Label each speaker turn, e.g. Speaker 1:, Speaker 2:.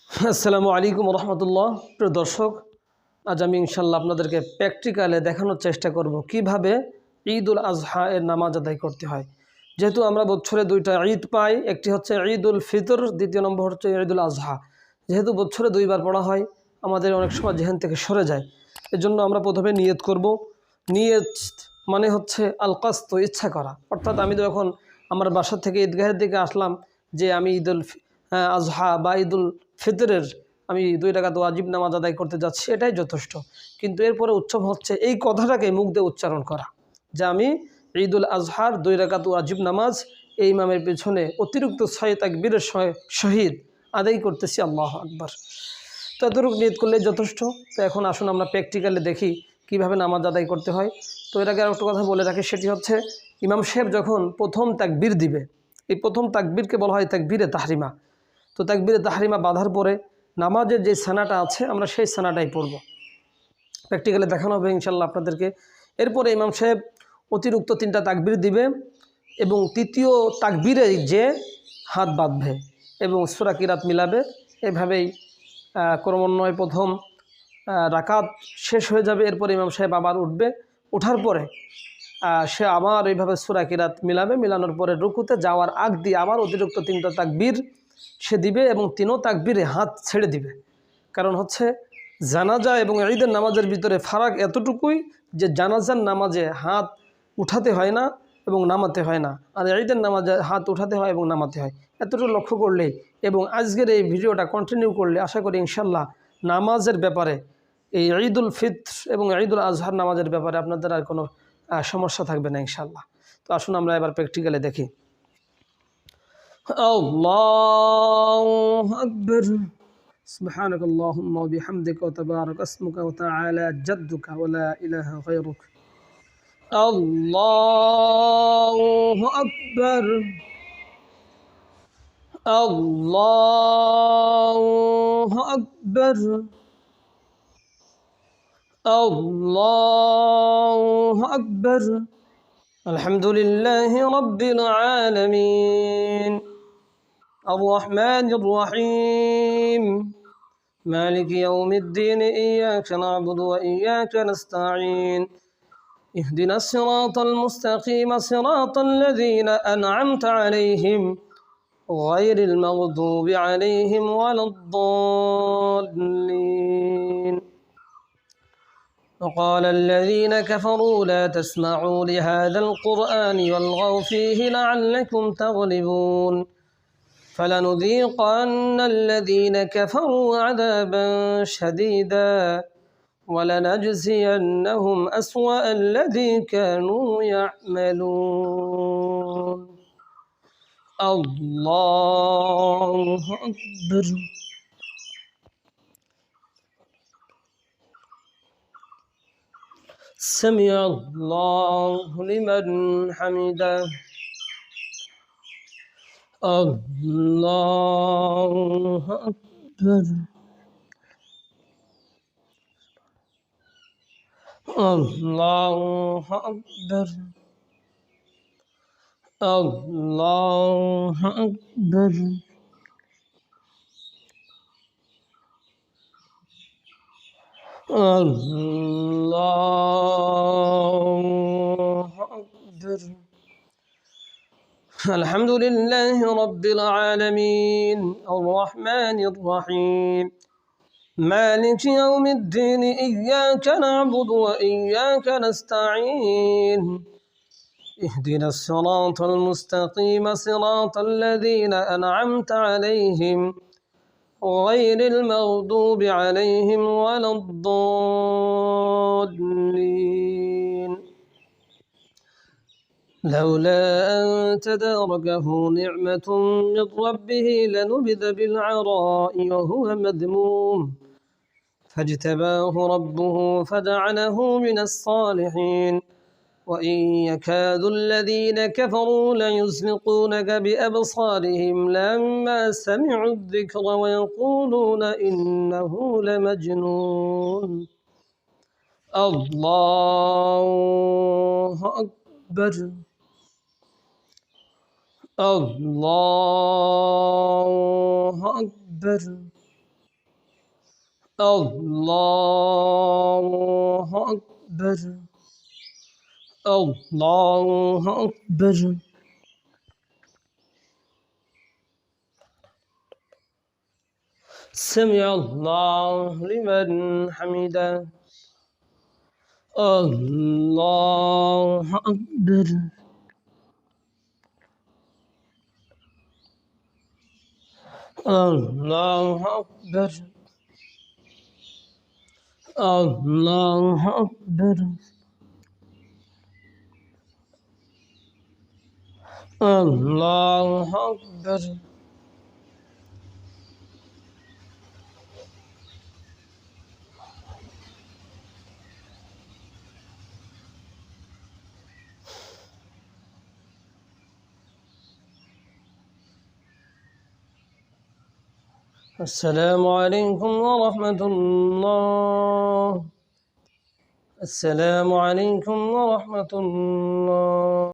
Speaker 1: আসসালামু আলাইকুম রহমতুল্লাহ। প্রিয় দর্শক, আজ আমি ইনশাল্লাহ আপনাদেরকে প্র্যাকটিক্যালে দেখানোর চেষ্টা করব কিভাবে ঈদ উল আজহা এর নামাজ আদায় করতে হয়। যেহেতু আমরা বছরে দুইটা ঈদ পাই, একটি হচ্ছে ঈদ উল ফিতর, দ্বিতীয় নম্বর হচ্ছে ঈদ উল আজহা। যেহেতু বছরে দুইবার পড়া হয়, আমাদের অনেক সময় জেহেন থেকে সরে যায়। এজন্য আমরা প্রথমে নিয়ত করব। নিয়ত মানে হচ্ছে আল কাসদ, ইচ্ছা করা। অর্থাৎ আমি যখন আমার বাসা থেকে ঈদগাহের দিকে আসলাম যে আমি ঈদ উল আজহা বা ঈদ উল ফিতরের আমি 2 রাকাত ওয়াজিব নামাজ আদায় করতে যাচ্ছি, এটাই যথেষ্ট। কিন্তু এরপরে উৎসব হচ্ছে এই কথাটাকে মুখ দিয়ে উচ্চারণ করা যে আমি ঈদ উল আজহার 2 রাকাত ওয়াজিব নামাজ এই ইমামের পেছনে অতিরিক্ত 6 তাকবীরের সহিত আদায় করতেছি, আল্লাহু আকবার। তো এতটুকু নিয়ত করলে যথেষ্ট। তো এখন আসুন আমরা প্র্যাকটিক্যালি দেখি কিভাবে নামাজ আদায় করতে হয়। তো এর আগে আরেকটা কথা বলে রাখি, সেটি হচ্ছে ইমাম সাহেব যখন প্রথম তাকবীর দিবে, এই প্রথম তাকবীরকে বলা হয় তাকবীরে তাহরিমা। তো তাকবীরে তাহরিমা বাঁধার পরে নামাজের যে সানাটা আছে আমরা সেই সানাটাই পড়ব। প্র্যাকটিক্যালি দেখানো হবে ইনশাল্লাহ আপনাদেরকে। এরপরে ইমাম সাহেব অতিরিক্ত 3টা তাকবীর দিবে এবং তৃতীয় তাকবীরে যে হাত বাঁধবে এবং সূরা কিরাত মিলাবে। এভাবেই ক্রমান্বয়ে প্রথম রাকাত শেষ হয়ে যাবে। এরপরে ইমাম সাহেব আবার উঠবে, ওঠার পরে সে আবার এইভাবে সূরা কিরাত মিলাবে। মিলানোর পরে রুকুতে যাওয়ার আগ দিয়ে আবার অতিরিক্ত 3টা তাকবীর সে দিবে এবং 3ও তাকবীরে হাত ছেড়ে দিবে। কারণ হচ্ছে জানাজা এবং ঈদের নামাজের ভিতরে ফারাক এতটুকুই যে জানাজার নামাজে হাত উঠাতে হয় না এবং নামাতে হয় না, আর ঈদের নামাজে হাত উঠাতে হয় এবং নামাতে হয়। এতটুকু লক্ষ্য করলে এবং আজকের এই ভিডিওটা কন্টিনিউ করলে আশা করি ইনশাল্লাহ নামাজের ব্যাপারে, এই ঈদ উল ফিতর এবং ঈদ উল আজহার নামাজের ব্যাপারে আপনাদের আর কোনো সমস্যা থাকবে না ইনশাল্লাহ। তো আসুন আমরা এবার প্র্যাকটিক্যালি দেখি। আল্লাহু আকবার। سبحانك اللهم وبحمدك وتبارك اسمك وتعالى جدك ولا إله غيرك. الله أكبر. الله أكبر. الله أكبر. الحمد لله رب العالمين الرحمن الرحيم مالك يوم الدين إياك نعبد وإياك نستعين اهدنا الصراط المستقيم صراط الذين أنعمت عليهم غير المغضوب عليهم ولا الضالين. وقال الذين كفروا لا تسمعوا لهذا القرآن والغوا فيه لعلكم تغلبون فلنذيقن الذين كفروا عذابا شديدا ولنجزينهم أسوأ الذي كانوا يعملون. الله أكبر. سمع الله لمن حمده. الله أكبر. الله أكبر. الله أكبر. الله أكبر. الحمد لله رب العالمين الرحمن الرحيم مالك يوم الدين إياك نعبد وإياك نستعين اهدنا الصراط المستقيم صراط الذين أنعمت عليهم غير المغضوب عليهم ولا الضالين لولا أن تداركه نعمة من ربه لنبذ بالعراء وهو مذموم فاجتباه ربه فجعله من الصالحين وإن يكاد الذين كفروا ليزلقونك بأبصارهم لما سمعوا الذكر ويقولون إنه لمجنون. الله أكبر. الله أكبر. الله أكبر الله أكبر سمع الله لمن حمده الله أكبر الله أكبر الله أكبر الله أكبر السلام عليكم ورحمة الله السلام عليكم ورحمة الله